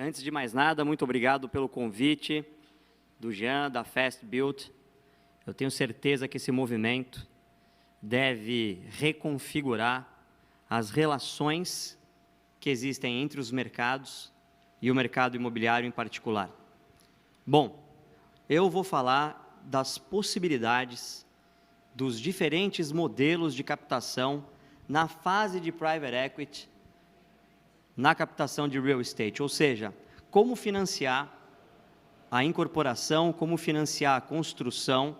Antes de mais nada, muito obrigado pelo convite do Jean, da Fast Built. Eu tenho certeza que esse movimento deve reconfigurar as relações que existem entre os mercados e o mercado imobiliário em particular. Bom, eu vou falar das possibilidades dos diferentes modelos de captação na fase de private equity, na captação de real estate, ou seja, como financiar a incorporação, como financiar a construção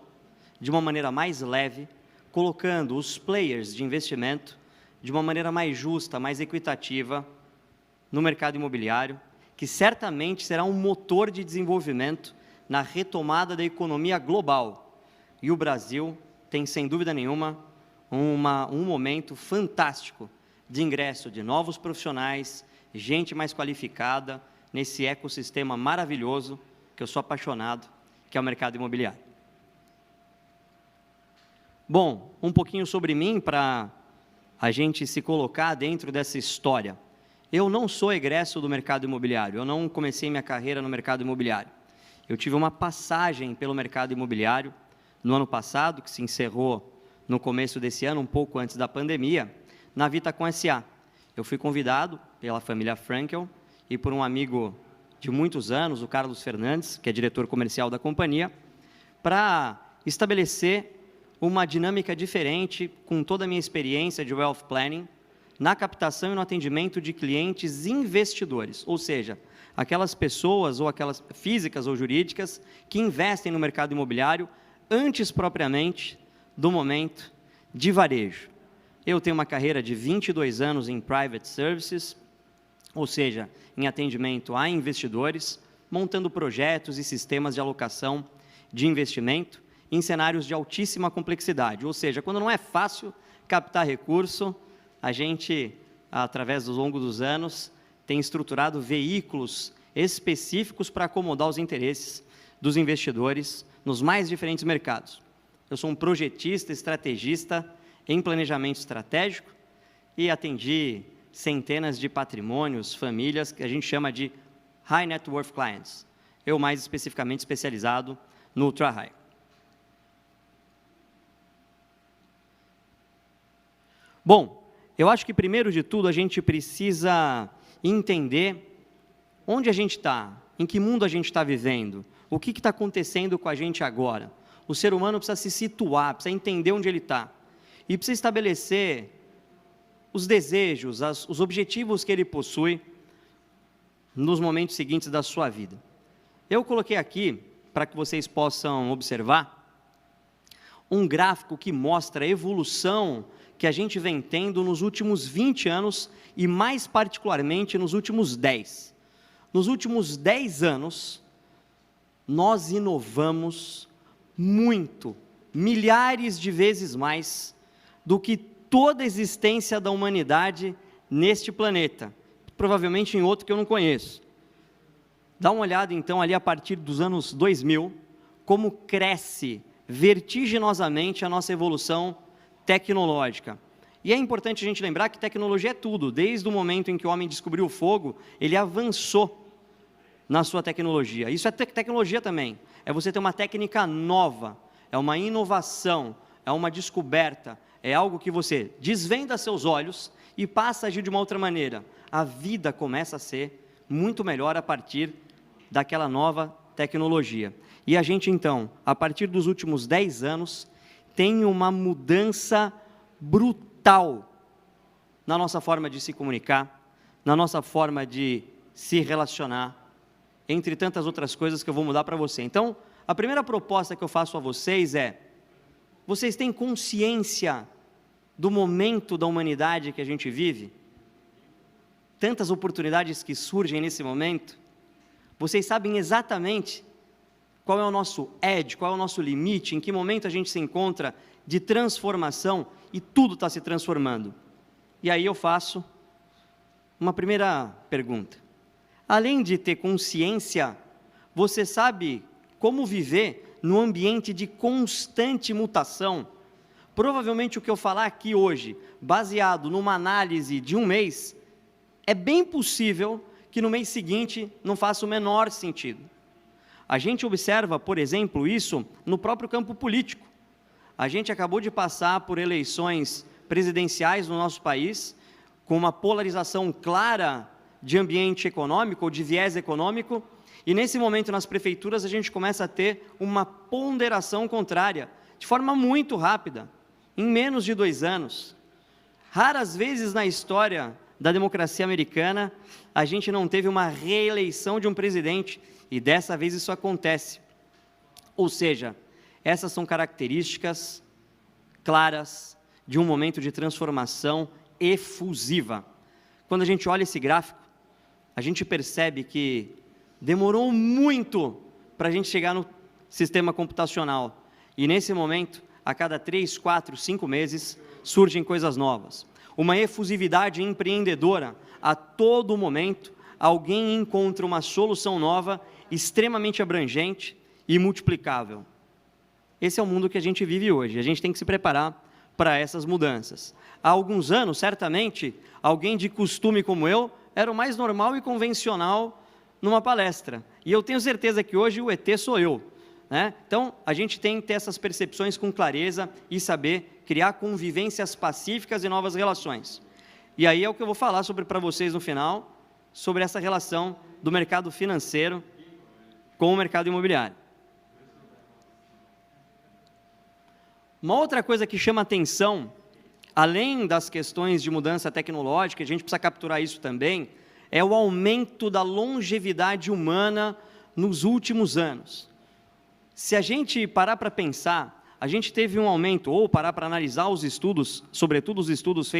de uma maneira mais leve, colocando os players de investimento de uma maneira mais justa, mais equitativa no mercado imobiliário, que certamente será um motor de desenvolvimento na retomada da economia global. E o Brasil tem, sem dúvida nenhuma, um momento fantástico de ingresso de novos profissionais, gente mais qualificada nesse ecossistema maravilhoso que eu sou apaixonado, que é o mercado imobiliário. Bom, um pouquinho sobre mim para a gente se colocar dentro dessa história. Eu não sou egresso do mercado imobiliário, eu não comecei minha carreira no mercado imobiliário. Eu tive uma passagem pelo mercado imobiliário no ano passado, que se encerrou no começo desse ano, um pouco antes da pandemia, na Vitacom S.A. Eu fui convidado pela família Frankel e por um amigo de muitos anos, o Carlos Fernandes, que é diretor comercial da companhia, para estabelecer uma dinâmica diferente com toda a minha experiência de wealth planning, na captação e no atendimento de clientes investidores, ou seja, aquelas pessoas ou aquelas físicas ou jurídicas que investem no mercado imobiliário antes propriamente do momento de varejo. Eu tenho uma carreira de 22 anos em private services, ou seja, em atendimento a investidores, montando projetos e sistemas de alocação de investimento em cenários de altíssima complexidade, ou seja, quando não é fácil captar recurso, a gente, através ao longo dos anos, tem estruturado veículos específicos para acomodar os interesses dos investidores nos mais diferentes mercados. Eu sou um projetista, estrategista em planejamento estratégico e atendi centenas de patrimônios, famílias, que a gente chama de High Net Worth Clients. Eu, mais especificamente, especializado no Ultra High. Bom, eu acho que, primeiro de tudo, a gente precisa entender onde a gente está, em que mundo a gente está vivendo, o que está acontecendo com a gente agora. O ser humano precisa se situar, precisa entender onde ele está e precisa estabelecer os desejos, os objetivos que ele possui nos momentos seguintes da sua vida. Eu coloquei aqui, para que vocês possam observar, um gráfico que mostra a evolução que a gente vem tendo nos últimos 20 anos e, mais particularmente, nos últimos 10. Nos últimos 10 anos, nós inovamos muito, milhares de vezes mais do que toda a existência da humanidade neste planeta, provavelmente em outro que eu não conheço. Dá uma olhada, então, ali a partir dos anos 2000, como cresce vertiginosamente a nossa evolução tecnológica. E é importante a gente lembrar que tecnologia é tudo. Desde o momento em que o homem descobriu o fogo, ele avançou na sua tecnologia. Isso é tecnologia também. É você ter uma técnica nova, é uma inovação, é uma descoberta, é algo que você desvenda seus olhos e passa a agir de uma outra maneira. A vida começa a ser muito melhor a partir daquela nova tecnologia. E a gente, então, a partir dos últimos 10 anos, tem uma mudança brutal na nossa forma de se comunicar, na nossa forma de se relacionar, entre tantas outras coisas que eu vou mudar para você. Então, a primeira proposta que eu faço a vocês é: vocês têm consciência do momento da humanidade que a gente vive? Tantas oportunidades que surgem nesse momento. Vocês sabem exatamente qual é o nosso edge, qual é o nosso limite, em que momento a gente se encontra de transformação e tudo está se transformando. E aí eu faço uma primeira pergunta. Além de ter consciência, você sabe como viver num ambiente de constante mutação? Provavelmente o que eu falar aqui hoje, baseado numa análise de um mês, é bem possível que no mês seguinte não faça o menor sentido. A gente observa, por exemplo, isso no próprio campo político. A gente acabou de passar por eleições presidenciais no nosso país, com uma polarização clara de ambiente econômico, ou de viés econômico, e nesse momento nas prefeituras a gente começa a ter uma ponderação contrária, de forma muito rápida, em menos de 2 anos. Raras vezes na história da democracia americana, a gente não teve uma reeleição de um presidente, e dessa vez isso acontece. Ou seja, essas são características claras de um momento de transformação efusiva. Quando a gente olha esse gráfico, a gente percebe que demorou muito para a gente chegar no sistema computacional, e nesse momento, a cada 3, 4, 5 meses, surgem coisas novas. Uma efusividade empreendedora. A todo momento, alguém encontra uma solução nova, extremamente abrangente e multiplicável. Esse é o mundo que a gente vive hoje. A gente tem que se preparar para essas mudanças. Há alguns anos, certamente, alguém de costume como eu, era o mais normal e convencional numa palestra. E eu tenho certeza que hoje o ET sou eu. Né? Então, a gente tem que ter essas percepções com clareza e saber criar convivências pacíficas e novas relações. E aí é o que eu vou falar para vocês no final, sobre essa relação do mercado financeiro com o mercado imobiliário. Uma outra coisa que chama atenção, além das questões de mudança tecnológica, a gente precisa capturar isso também, é o aumento da longevidade humana nos últimos anos. Se a gente parar para pensar, a gente teve um aumento, ou parar para analisar os estudos, sobretudo os estudos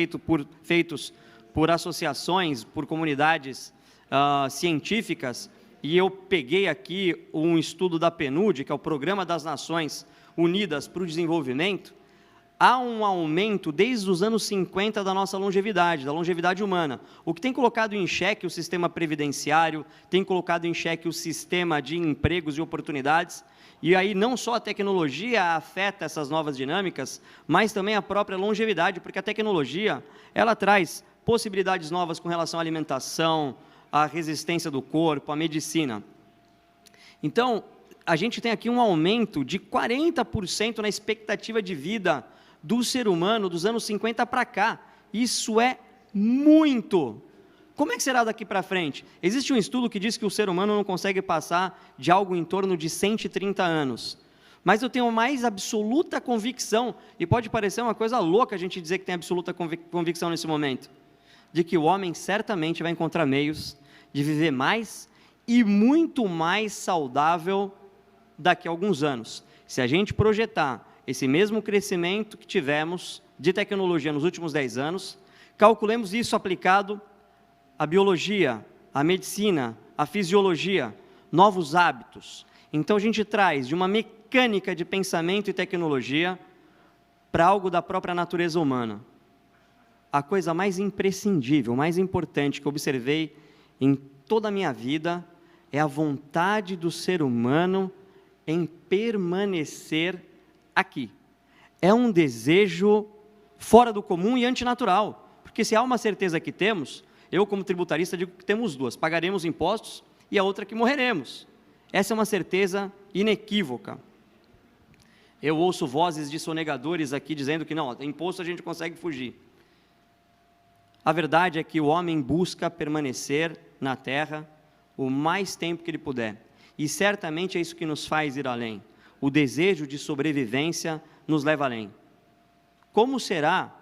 feitos por associações, por comunidades científicas, e eu peguei aqui um estudo da PNUD, que é o Programa das Nações Unidas para o Desenvolvimento. Há um aumento desde os anos 50 da nossa longevidade, da longevidade humana, o que tem colocado em xeque o sistema previdenciário, tem colocado em xeque o sistema de empregos e oportunidades, e aí não só a tecnologia afeta essas novas dinâmicas, mas também a própria longevidade, porque a tecnologia, ela traz possibilidades novas com relação à alimentação, à resistência do corpo, à medicina. Então, a gente tem aqui um aumento de 40% na expectativa de vida do ser humano dos anos 50 para cá. Isso é muito. Como é que será daqui para frente? Existe um estudo que diz que o ser humano não consegue passar de algo em torno de 130 anos. Mas eu tenho mais absoluta convicção, e pode parecer uma coisa louca a gente dizer que tem absoluta convicção nesse momento, de que o homem certamente vai encontrar meios de viver mais e muito mais saudável daqui a alguns anos. Se a gente projetar esse mesmo crescimento que tivemos de tecnologia nos últimos 10 anos, calculemos isso aplicado à biologia, à medicina, à fisiologia, novos hábitos. Então a gente traz de uma mecânica de pensamento e tecnologia para algo da própria natureza humana. A coisa mais imprescindível, mais importante que eu observei em toda a minha vida é a vontade do ser humano em permanecer aqui. É um desejo fora do comum e antinatural, porque se há uma certeza que temos, eu como tributarista digo que temos duas: pagaremos impostos e a outra que morreremos. Essa é uma certeza inequívoca. Eu ouço vozes de sonegadores aqui dizendo que não, imposto a gente consegue fugir. A verdade é que o homem busca permanecer na terra o mais tempo que ele puder, e certamente é isso que nos faz ir além. O desejo de sobrevivência nos leva além. Como será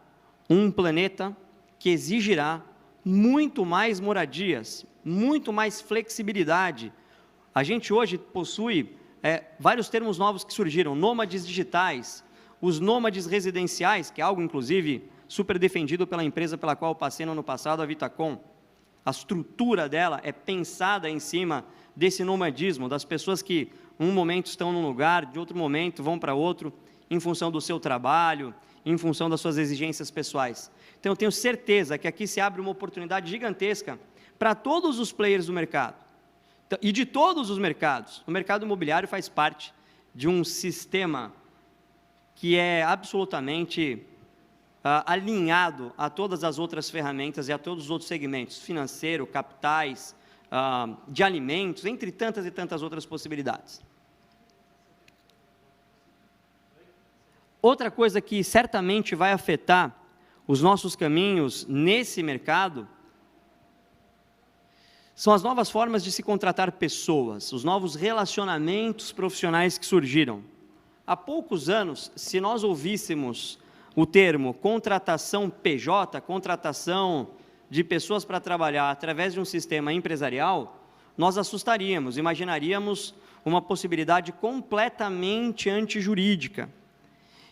um planeta que exigirá muito mais moradias, muito mais flexibilidade? A gente hoje possui vários termos novos que surgiram: nômades digitais, os nômades residenciais, que é algo, inclusive, super defendido pela empresa pela qual eu passei no ano passado, a Vitacom. A estrutura dela é pensada em cima desse nomadismo, das pessoas que um momento estão num lugar, de outro momento vão para outro, em função do seu trabalho, em função das suas exigências pessoais. Então eu tenho certeza que aqui se abre uma oportunidade gigantesca para todos os players do mercado, e de todos os mercados. O mercado imobiliário faz parte de um sistema que é absolutamente alinhado a todas as outras ferramentas e a todos os outros segmentos: financeiro, capitais, de alimentos, entre tantas e tantas outras possibilidades. Outra coisa que certamente vai afetar os nossos caminhos nesse mercado são as novas formas de se contratar pessoas, os novos relacionamentos profissionais que surgiram. Há poucos anos, se nós ouvíssemos o termo contratação PJ, contratação de pessoas para trabalhar através de um sistema empresarial, nós assustaríamos, imaginaríamos uma possibilidade completamente antijurídica.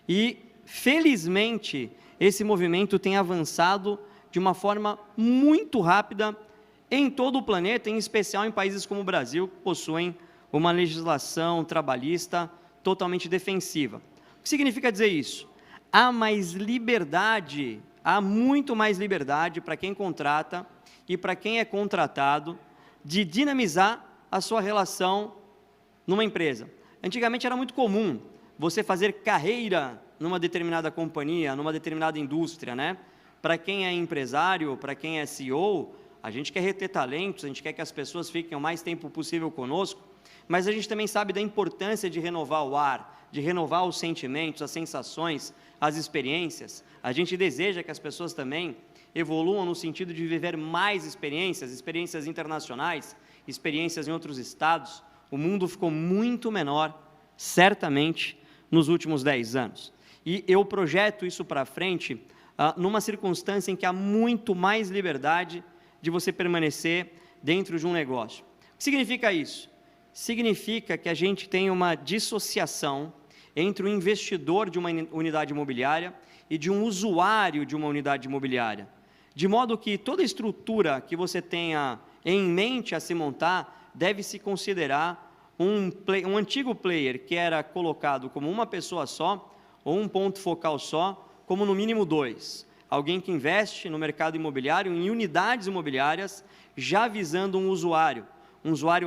E, felizmente, esse movimento tem avançado de uma forma muito rápida em todo o planeta, em especial em países como o Brasil, que possuem uma legislação trabalhista totalmente defensiva. O que significa dizer isso? Há mais liberdade, há muito mais liberdade para quem contrata e para quem é contratado de dinamizar a sua relação numa empresa. Antigamente era muito comum você fazer carreira numa determinada companhia, numa determinada indústria, né? Para quem é empresário, para quem é CEO, a gente quer reter talentos, a gente quer que as pessoas fiquem o mais tempo possível conosco, mas a gente também sabe da importância de renovar o ar, de renovar os sentimentos, as sensações, as experiências. A gente deseja que as pessoas também evoluam no sentido de viver mais experiências internacionais, experiências em outros estados. O mundo ficou muito menor, certamente, nos últimos 10 anos. E eu projeto isso para frente numa circunstância em que há muito mais liberdade de você permanecer dentro de um negócio. O que significa isso? Significa que a gente tem uma dissociação entre o investidor de uma unidade imobiliária e de um usuário de uma unidade imobiliária, de modo que toda estrutura que você tenha em mente a se montar deve se considerar um antigo player que era colocado como uma pessoa só, ou um ponto focal só, como no mínimo 2. Alguém que investe no mercado imobiliário, em unidades imobiliárias, já visando um usuário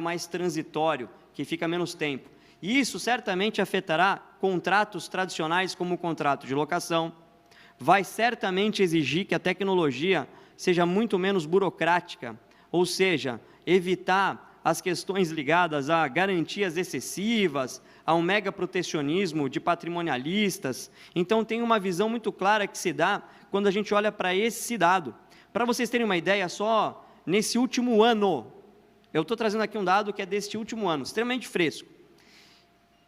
mais transitório, que fica menos tempo. E isso certamente afetará contratos tradicionais como o contrato de locação, vai certamente exigir que a tecnologia seja muito menos burocrática, ou seja, evitar as questões ligadas a garantias excessivas, a um mega protecionismo de patrimonialistas. Então tem uma visão muito clara que se dá quando a gente olha para esse dado. Para vocês terem uma ideia, só nesse último ano, eu estou trazendo aqui um dado que é deste último ano, extremamente fresco.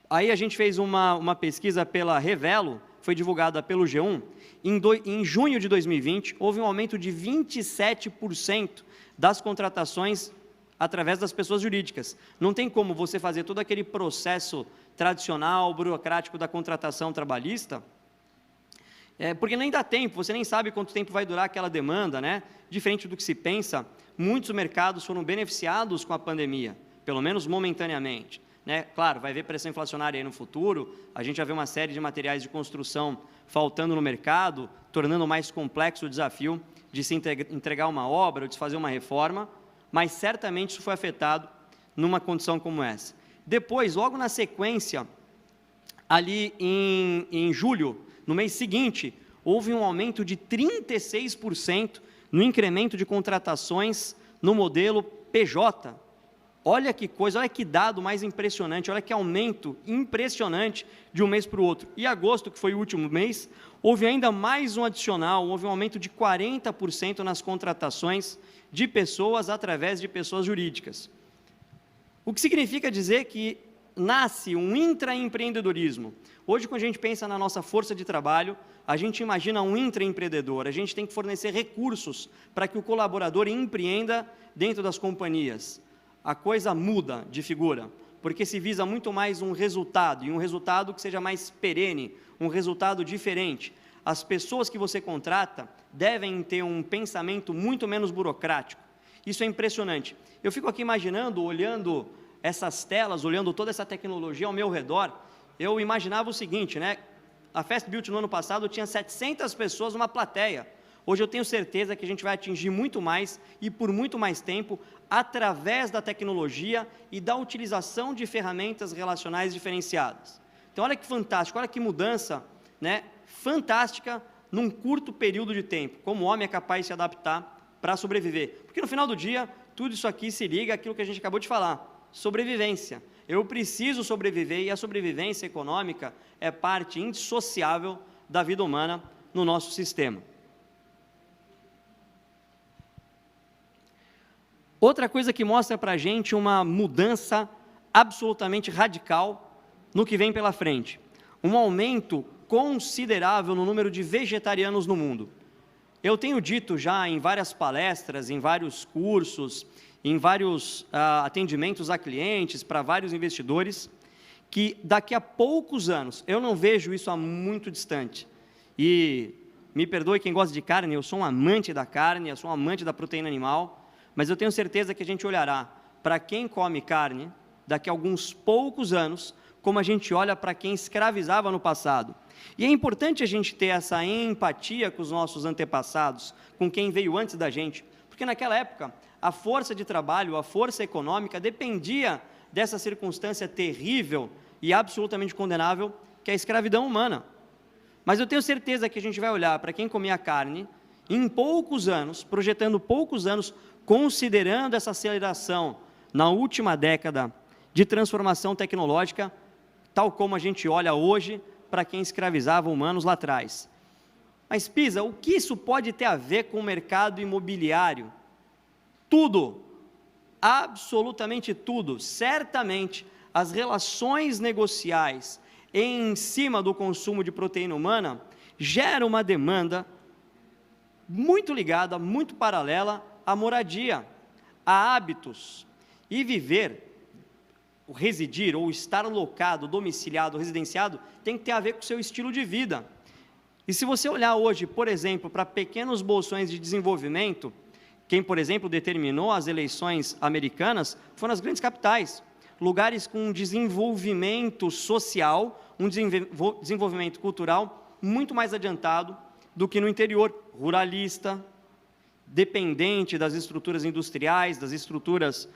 Aí a gente fez uma pesquisa pela Revelo, foi divulgada pelo G1, em junho de 2020, houve um aumento de 27% das contratações através das pessoas jurídicas. Não tem como você fazer todo aquele processo tradicional, burocrático da contratação trabalhista, porque nem dá tempo, você nem sabe quanto tempo vai durar aquela demanda, né? Diferente do que se pensa, muitos mercados foram beneficiados com a pandemia, pelo menos momentaneamente, né? Claro, vai haver pressão inflacionária aí no futuro, a gente já vê uma série de materiais de construção faltando no mercado, tornando mais complexo o desafio de se entregar uma obra ou de se fazer uma reforma, mas certamente isso foi afetado numa condição como essa. Depois, logo na sequência, ali em julho, no mês seguinte, houve um aumento de 36% no incremento de contratações no modelo PJ. Olha que coisa, olha que dado mais impressionante, olha que aumento impressionante de um mês para o outro. E agosto, que foi o último mês, houve ainda mais um adicional, houve um aumento de 40% nas contratações de pessoas através de pessoas jurídicas. O que significa dizer que nasce um intraempreendedorismo. Hoje, quando a gente pensa na nossa força de trabalho, a gente imagina um intraempreendedor, a gente tem que fornecer recursos para que o colaborador empreenda dentro das companhias. A coisa muda de figura, porque se visa muito mais um resultado, e um resultado que seja mais perene, um resultado diferente. As pessoas que você contrata devem ter um pensamento muito menos burocrático. Isso é impressionante. Eu fico aqui imaginando, olhando essas telas, olhando toda essa tecnologia ao meu redor, eu imaginava o seguinte, né? A Fast Built no ano passado tinha 700 pessoas numa plateia. Hoje eu tenho certeza que a gente vai atingir muito mais e por muito mais tempo através da tecnologia e da utilização de ferramentas relacionais diferenciadas. Então, olha que fantástico, olha que mudança, né? Fantástica num curto período de tempo, como o homem é capaz de se adaptar para sobreviver. Porque no final do dia, tudo isso aqui se liga àquilo que a gente acabou de falar, sobrevivência. Eu preciso sobreviver e a sobrevivência econômica é parte indissociável da vida humana no nosso sistema. Outra coisa que mostra para a gente uma mudança absolutamente radical no que vem pela frente. Um aumento considerável no número de vegetarianos no mundo. Eu tenho dito já em várias palestras, em vários cursos, em vários atendimentos a clientes, para vários investidores, que daqui a poucos anos, eu não vejo isso há muito distante, e me perdoe quem gosta de carne, eu sou um amante da carne, eu sou um amante da proteína animal, mas eu tenho certeza que a gente olhará para quem come carne, daqui a alguns poucos anos, como a gente olha para quem escravizava no passado. E é importante a gente ter essa empatia com os nossos antepassados, com quem veio antes da gente, porque naquela época, a força de trabalho, a força econômica dependia dessa circunstância terrível e absolutamente condenável, que é a escravidão humana. Mas eu tenho certeza que a gente vai olhar para quem comia carne, em poucos anos, projetando poucos anos, considerando essa aceleração na última década de transformação tecnológica, tal como a gente olha hoje para quem escravizava humanos lá atrás. Mas, Pisa, o que isso pode ter a ver com o mercado imobiliário? Tudo, absolutamente tudo. Certamente, as relações negociais em cima do consumo de proteína humana geram uma demanda muito ligada, muito paralela à moradia, a hábitos. E viver, residir ou estar locado, domiciliado, residenciado, tem que ter a ver com o seu estilo de vida. E se você olhar hoje, por exemplo, para pequenos bolsões de desenvolvimento, quem, por exemplo, determinou as eleições americanas foram as grandes capitais, lugares com um desenvolvimento social, um desenvolvimento cultural muito mais adiantado do que no interior, ruralista, dependente das estruturas industriais, das estruturas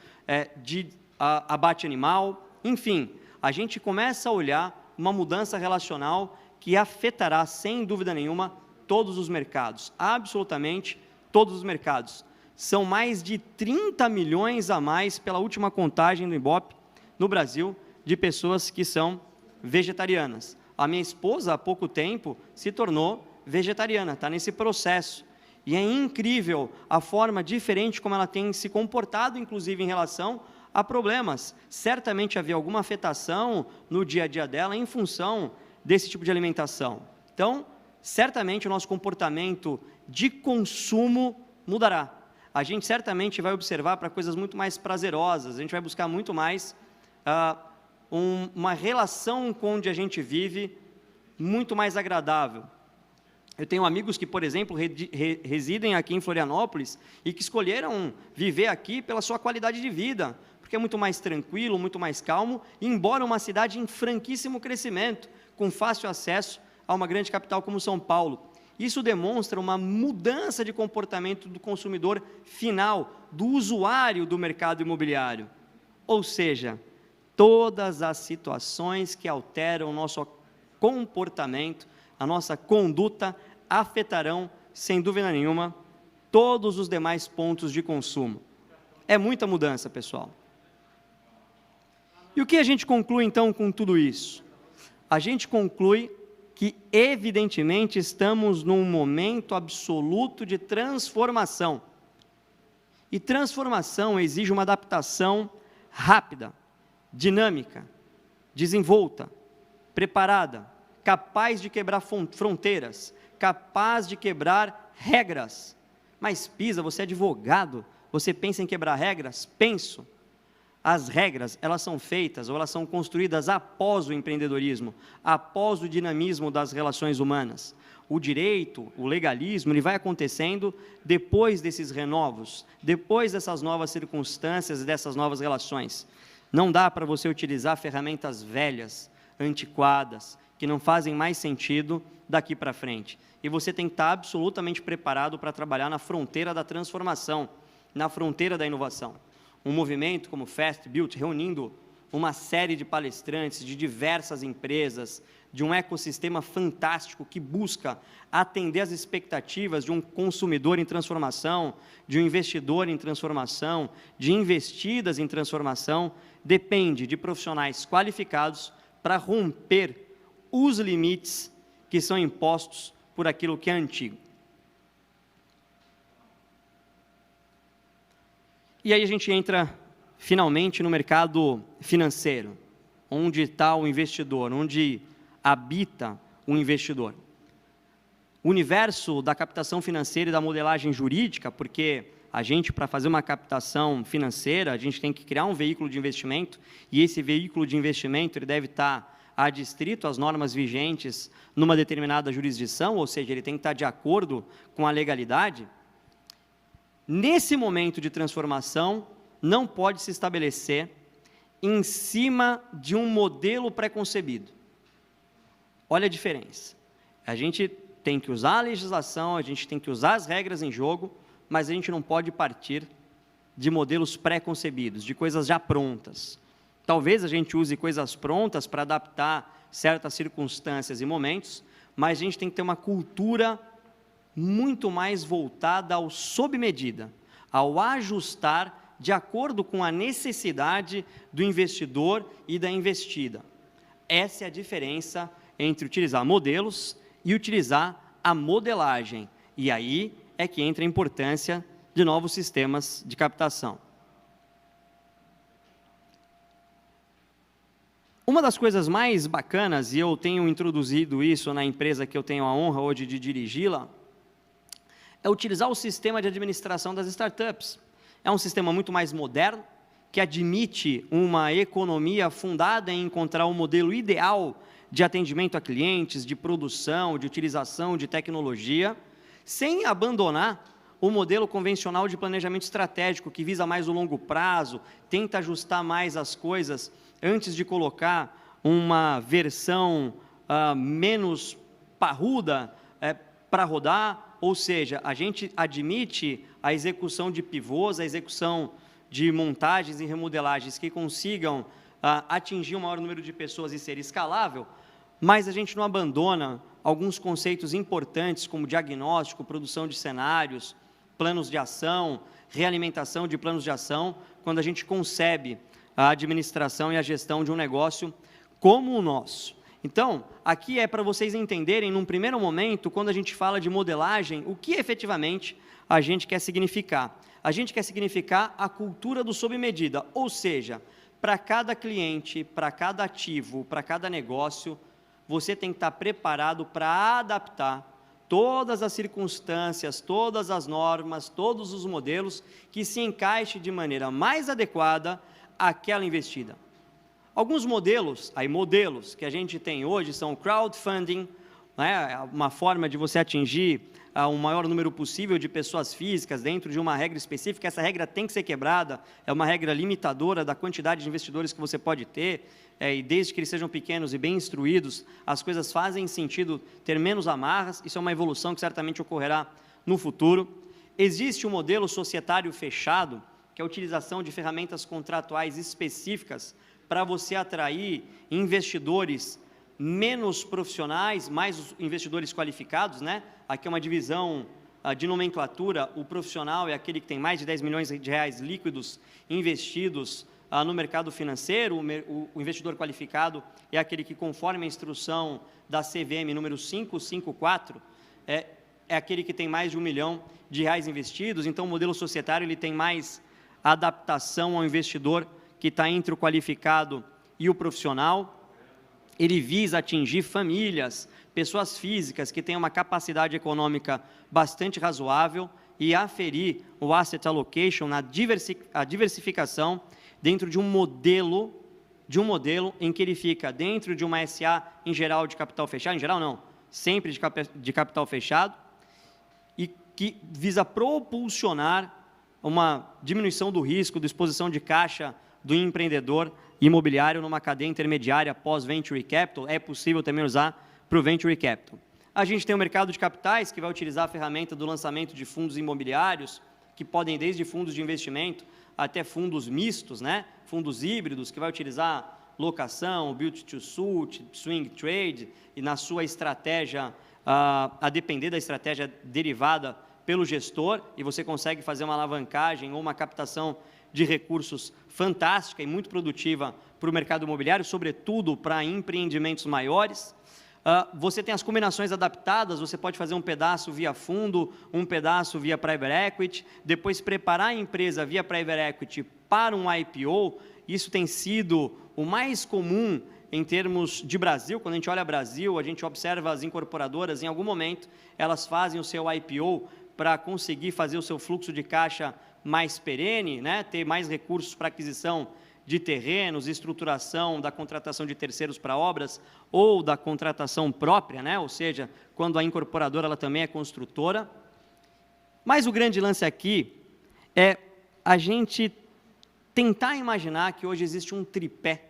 de abate animal, enfim, a gente começa a olhar uma mudança relacional que afetará, sem dúvida nenhuma, todos os mercados, absolutamente todos os mercados. São mais de 30 milhões a mais, pela última contagem do Ibope, no Brasil, de pessoas que são vegetarianas. A minha esposa, há pouco tempo, se tornou vegetariana, está nesse processo. E é incrível a forma diferente como ela tem se comportado, inclusive em relação a problemas. Certamente havia alguma afetação no dia a dia dela em função desse tipo de alimentação. Então, certamente o nosso comportamento de consumo mudará. A gente certamente vai observar para coisas muito mais prazerosas, a gente vai buscar muito mais uma relação com onde a gente vive muito mais agradável. Eu tenho amigos que, por exemplo, residem aqui em Florianópolis e que escolheram viver aqui pela sua qualidade de vida, porque é muito mais tranquilo, muito mais calmo, embora uma cidade em franquíssimo crescimento, com fácil acesso a uma grande capital como São Paulo. Isso demonstra uma mudança de comportamento do consumidor final, do usuário do mercado imobiliário. Ou seja, todas as situações que alteram o nosso comportamento, a nossa conduta, afetarão, sem dúvida nenhuma, todos os demais pontos de consumo. É muita mudança, pessoal. E o que a gente conclui, então, com tudo isso? A gente conclui que, evidentemente, estamos num momento absoluto de transformação. E transformação exige uma adaptação rápida, dinâmica, desenvolta, preparada, capaz de quebrar fronteiras, capaz de quebrar regras. Mas, Pisa, você é advogado, você pensa em quebrar regras? Penso. As regras, elas são feitas ou elas são construídas após o empreendedorismo, após o dinamismo das relações humanas. O direito, o legalismo, ele vai acontecendo depois desses renovos, depois dessas novas circunstâncias e dessas novas relações. Não dá para você utilizar ferramentas velhas, antiquadas, que não fazem mais sentido daqui para frente. E você tem que estar absolutamente preparado para trabalhar na fronteira da transformação, na fronteira da inovação. Um movimento como Fast Built, reunindo uma série de palestrantes de diversas empresas, de um ecossistema fantástico que busca atender às expectativas de um consumidor em transformação, de um investidor em transformação, de investidas em transformação, depende de profissionais qualificados para romper os limites que são impostos por aquilo que é antigo. E aí a gente entra, finalmente, no mercado financeiro, onde está o investidor, onde habita o investidor. O universo da captação financeira e da modelagem jurídica, porque a gente, para fazer uma captação financeira, a gente tem que criar um veículo de investimento, e esse veículo de investimento ele deve estar adstrito às normas vigentes numa determinada jurisdição, ou seja, ele tem que estar de acordo com a legalidade. Nesse momento de transformação, não pode se estabelecer em cima de um modelo pré-concebido. Olha a diferença. A gente tem que usar a legislação, a gente tem que usar as regras em jogo, mas a gente não pode partir de modelos pré-concebidos, de coisas já prontas. Talvez a gente use coisas prontas para adaptar certas circunstâncias e momentos, mas a gente tem que ter uma cultura muito mais voltada ao sob medida, ao ajustar de acordo com a necessidade do investidor e da investida. Essa é a diferença entre utilizar modelos e utilizar a modelagem. E aí é que entra a importância de novos sistemas de captação. Uma das coisas mais bacanas, e eu tenho introduzido isso na empresa que eu tenho a honra hoje de dirigi-la, é utilizar o sistema de administração das startups. É um sistema muito mais moderno, que admite uma economia fundada em encontrar o modelo ideal de atendimento a clientes, de produção, de utilização de tecnologia, sem abandonar o modelo convencional de planejamento estratégico, que visa mais o longo prazo, tenta ajustar mais as coisas antes de colocar uma versão menos parruda para rodar. Ou seja, a gente admite a execução de pivôs, a execução de montagens e remodelagens que consigam atingir o maior número de pessoas e ser escalável, mas a gente não abandona alguns conceitos importantes como diagnóstico, produção de cenários, planos de ação, realimentação de planos de ação, quando a gente concebe a administração e a gestão de um negócio como o nosso. Então, aqui é para vocês entenderem, num primeiro momento, quando a gente fala de modelagem, o que efetivamente a gente quer significar. A gente quer significar a cultura do sob medida, ou seja, para cada cliente, para cada ativo, para cada negócio, você tem que estar preparado para adaptar todas as circunstâncias, todas as normas, todos os modelos que se encaixem de maneira mais adequada àquela investida. Alguns modelos que a gente tem hoje são o crowdfunding, né, uma forma de você atingir o maior número possível de pessoas físicas dentro de uma regra específica. Essa regra tem que ser quebrada, é uma regra limitadora da quantidade de investidores que você pode ter, e desde que eles sejam pequenos e bem instruídos, as coisas fazem sentido ter menos amarras. Isso é uma evolução que certamente ocorrerá no futuro. Existe um modelo societário fechado, que é a utilização de ferramentas contratuais específicas para você atrair investidores menos profissionais, mais os investidores qualificados, né? Aqui é uma divisão de nomenclatura. O profissional é aquele que tem mais de 10 milhões de reais líquidos investidos no mercado financeiro. O investidor qualificado é aquele que, conforme a instrução da CVM número 554, é aquele que tem mais de 1 milhão de reais investidos. Então, o modelo societário ele tem mais adaptação ao investidor que está entre o qualificado e o profissional. Ele visa atingir famílias, pessoas físicas que têm uma capacidade econômica bastante razoável e aferir o asset allocation, a diversificação dentro de um modelo em que ele fica dentro de uma SA em geral de capital fechado, em geral não, sempre de capital fechado, e que visa propulsionar uma diminuição do risco, da exposição de caixa do empreendedor imobiliário numa cadeia intermediária pós-venture capital. É possível também usar para o venture capital. A gente tem o mercado de capitais, que vai utilizar a ferramenta do lançamento de fundos imobiliários, que podem desde fundos de investimento até fundos mistos, né? Fundos híbridos, que vai utilizar locação, build to suit, swing trade, e na sua estratégia, a depender da estratégia derivada pelo gestor, e você consegue fazer uma alavancagem ou uma captação de recursos fantástica e muito produtiva para o mercado imobiliário, sobretudo para empreendimentos maiores. Você tem as combinações adaptadas, você pode fazer um pedaço via fundo, um pedaço via private equity, depois preparar a empresa via private equity para um IPO. Isso tem sido o mais comum em termos de Brasil. Quando a gente olha Brasil, a gente observa as incorporadoras, em algum momento, elas fazem o seu IPO para conseguir fazer o seu fluxo de caixa mais perene, né? Ter mais recursos para aquisição de terrenos, estruturação da contratação de terceiros para obras ou da contratação própria, né? Ou seja, quando a incorporadora ela também é construtora. Mas o grande lance aqui é a gente tentar imaginar que hoje existe um tripé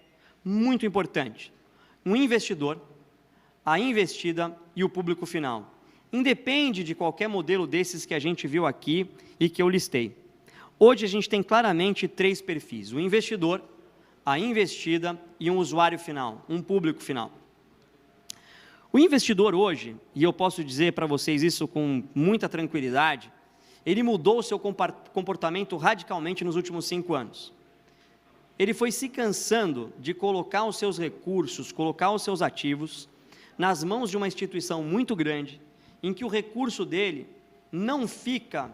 muito importante: um investidor, a investida e o público final. Independe de qualquer modelo desses que a gente viu aqui e que eu listei. Hoje a gente tem claramente 3 perfis: o investidor, a investida e um usuário final, um público final. O investidor hoje, e eu posso dizer para vocês isso com muita tranquilidade, ele mudou o seu comportamento radicalmente nos últimos 5 anos. Ele foi se cansando de colocar os seus recursos, colocar os seus ativos nas mãos de uma instituição muito grande, em que o recurso dele não fica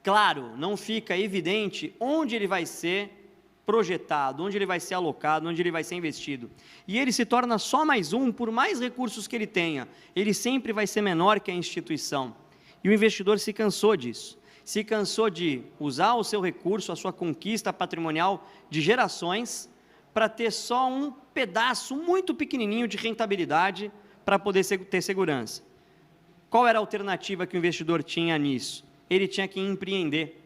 claro, não fica evidente onde ele vai ser projetado, onde ele vai ser alocado, onde ele vai ser investido. E ele se torna só mais um, por mais recursos que ele tenha, ele sempre vai ser menor que a instituição. E o investidor se cansou disso. Se cansou de usar o seu recurso, a sua conquista patrimonial de gerações, para ter só um pedaço muito pequenininho de rentabilidade para poder ter segurança. Qual era a alternativa que o investidor tinha nisso? Ele tinha que empreender.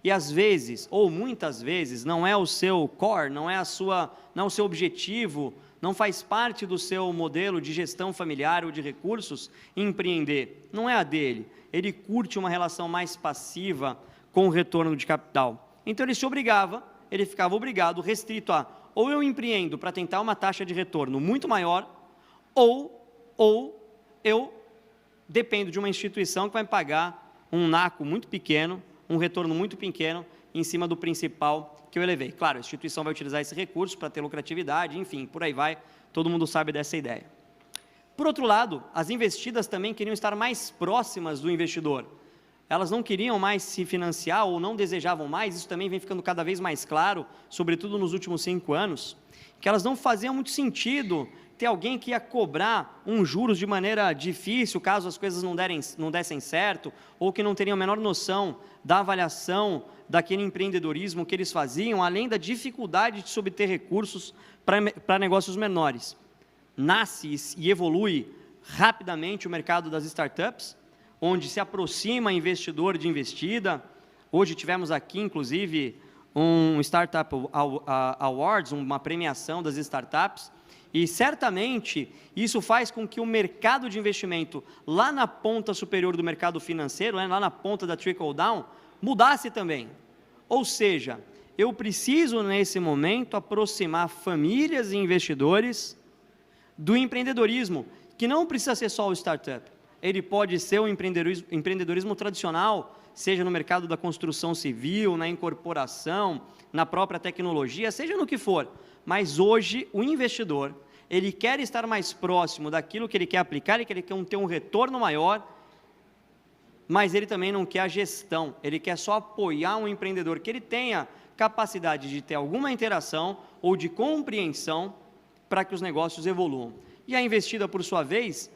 E às vezes, ou muitas vezes, não é o seu core, não é o seu objetivo, não faz parte do seu modelo de gestão familiar ou de recursos empreender. Não é a dele. Ele curte uma relação mais passiva com o retorno de capital. Então ele se obrigava, ele ficava obrigado, restrito a: ou eu empreendo para tentar uma taxa de retorno muito maior, ou eu dependo de uma instituição que vai pagar um NACO muito pequeno, um retorno muito pequeno, em cima do principal que eu elevei. Claro, a instituição vai utilizar esse recurso para ter lucratividade, enfim, por aí vai, todo mundo sabe dessa ideia. Por outro lado, as investidas também queriam estar mais próximas do investidor. Elas não queriam mais se financiar ou não desejavam mais, isso também vem ficando cada vez mais claro, sobretudo nos últimos 5 anos, que elas não faziam muito sentido ter alguém que ia cobrar juros de maneira difícil, caso as coisas não dessem certo, ou que não teriam a menor noção da avaliação daquele empreendedorismo que eles faziam, além da dificuldade de se obter recursos para negócios menores. Nasce e evolui rapidamente o mercado das startups, onde se aproxima investidor de investida. Hoje tivemos aqui, inclusive, um Startup Awards, uma premiação das startups, e certamente isso faz com que o mercado de investimento, lá na ponta superior do mercado financeiro, lá na ponta da trickle down, mudasse também. Ou seja, eu preciso nesse momento aproximar famílias e investidores do empreendedorismo, que não precisa ser só o startup. Ele pode ser o empreendedorismo tradicional, seja no mercado da construção civil, na incorporação, na própria tecnologia, seja no que for. Mas hoje o investidor, ele quer estar mais próximo daquilo que ele quer aplicar, ele quer ter um retorno maior, mas ele também não quer a gestão, ele quer só apoiar um empreendedor que ele tenha capacidade de ter alguma interação ou de compreensão para que os negócios evoluam. E a investida, por sua vez,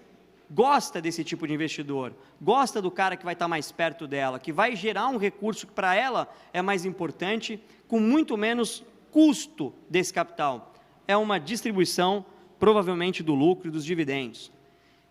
gosta desse tipo de investidor, gosta do cara que vai estar mais perto dela, que vai gerar um recurso que para ela é mais importante, com muito menos custo desse capital. É uma distribuição, provavelmente, do lucro e dos dividendos.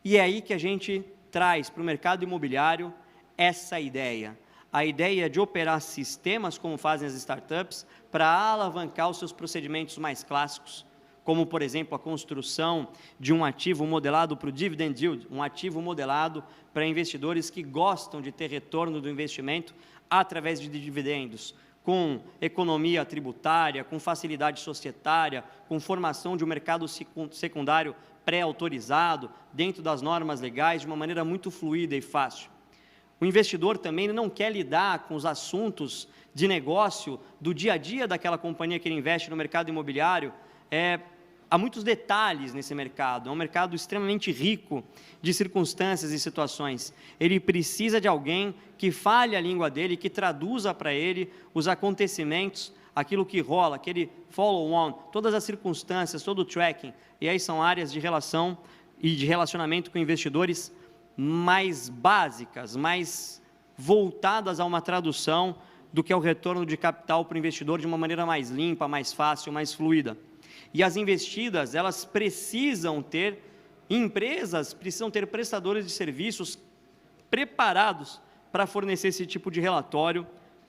E é aí que a gente traz para o mercado imobiliário essa ideia. A ideia de operar sistemas, como fazem as startups, para alavancar os seus procedimentos mais clássicos, como, por exemplo, a construção de um ativo modelado para o dividend yield, um ativo modelado para investidores que gostam de ter retorno do investimento através de dividendos, com economia tributária, com facilidade societária, com formação de um mercado secundário pré-autorizado, dentro das normas legais, de uma maneira muito fluida e fácil. O investidor também não quer lidar com os assuntos de negócio do dia a dia daquela companhia que ele investe no mercado imobiliário. Há muitos detalhes nesse mercado, é um mercado extremamente rico de circunstâncias e situações. Ele precisa de alguém que fale a língua dele, que traduza para ele os acontecimentos, aquilo que rola, aquele follow-on, todas as circunstâncias, todo o tracking. E aí são áreas de relação e de relacionamento com investidores mais básicas, mais voltadas a uma tradução do que é o retorno de capital para o investidor de uma maneira mais limpa, mais fácil, mais fluida. E as investidas, elas precisam ter empresas, precisam ter prestadores de serviços preparados para fornecer esse tipo de relatório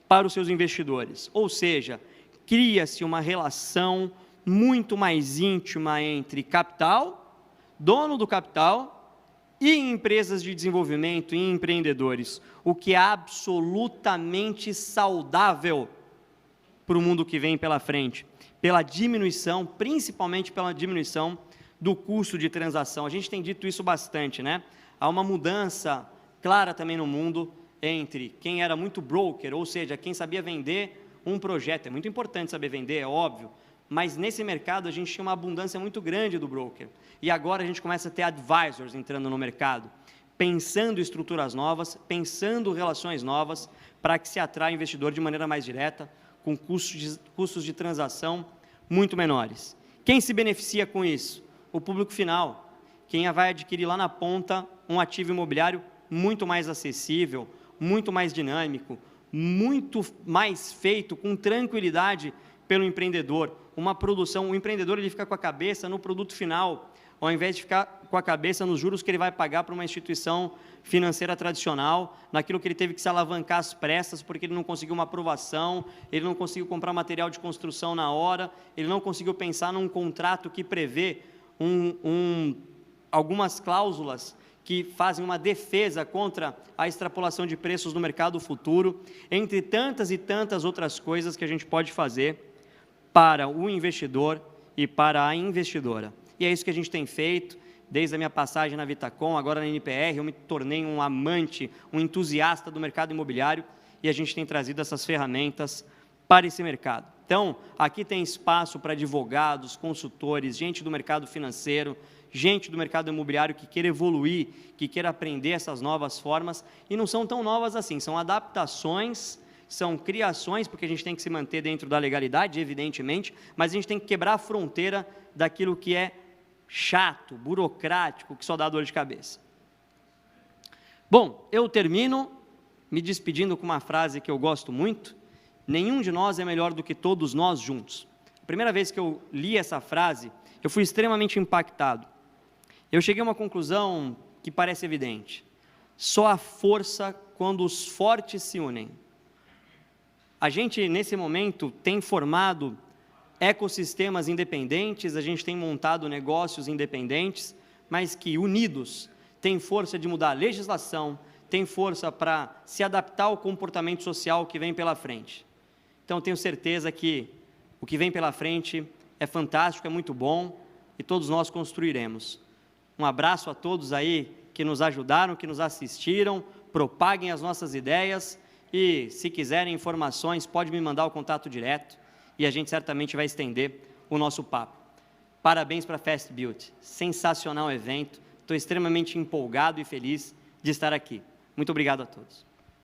para os seus investidores. Ou seja, cria-se uma relação muito mais íntima entre capital, dono do capital, e empresas de desenvolvimento e empreendedores, o que é absolutamente saudável para o mundo que vem pela frente, pela diminuição, principalmente pela diminuição do custo de transação. A gente tem dito isso bastante, né? Há uma mudança clara também no mundo entre quem era muito broker, ou seja, quem sabia vender um projeto. É muito importante saber vender, é óbvio, mas nesse mercado a gente tinha uma abundância muito grande do broker. E agora a gente começa a ter advisors entrando no mercado, pensando em estruturas novas, pensando em relações novas, para que se atraia investidor de maneira mais direta, com custos de transação muito menores. Quem se beneficia com isso? O público final, quem vai adquirir lá na ponta um ativo imobiliário muito mais acessível, muito mais dinâmico, muito mais feito com tranquilidade pelo empreendedor. Uma produção, o empreendedor ele fica com a cabeça no produto final, ao invés de ficar com a cabeça nos juros que ele vai pagar para uma instituição financeira tradicional, naquilo que ele teve que se alavancar às pressas, porque ele não conseguiu uma aprovação, ele não conseguiu comprar material de construção na hora, ele não conseguiu pensar num contrato que prevê algumas cláusulas que fazem uma defesa contra a extrapolação de preços no mercado futuro, entre tantas e tantas outras coisas que a gente pode fazer para o investidor e para a investidora. E é isso que a gente tem feito, desde a minha passagem na Vitacom, agora na NPR, eu me tornei um amante, um entusiasta do mercado imobiliário, e a gente tem trazido essas ferramentas para esse mercado. Então, aqui tem espaço para advogados, consultores, gente do mercado financeiro, gente do mercado imobiliário que queira evoluir, que queira aprender essas novas formas, e não são tão novas assim, são adaptações, são criações, porque a gente tem que se manter dentro da legalidade, evidentemente, mas a gente tem que quebrar a fronteira daquilo que é chato, burocrático, que só dá dor de cabeça. Bom, eu termino me despedindo com uma frase que eu gosto muito: nenhum de nós é melhor do que todos nós juntos. A primeira vez que eu li essa frase, eu fui extremamente impactado. Eu cheguei a uma conclusão que parece evidente: só há força quando os fortes se unem. A gente, nesse momento, tem formado ecossistemas independentes, a gente tem montado negócios independentes, mas que, unidos, têm força de mudar a legislação, têm força para se adaptar ao comportamento social que vem pela frente. Então, tenho certeza que o que vem pela frente é fantástico, é muito bom, e todos nós construiremos. Um abraço a todos aí que nos ajudaram, que nos assistiram, propaguem as nossas ideias, e se quiserem informações, pode me mandar o contato direto, e a gente certamente vai estender o nosso papo. Parabéns para a Fast Built, sensacional evento, estou extremamente empolgado e feliz de estar aqui. Muito obrigado a todos.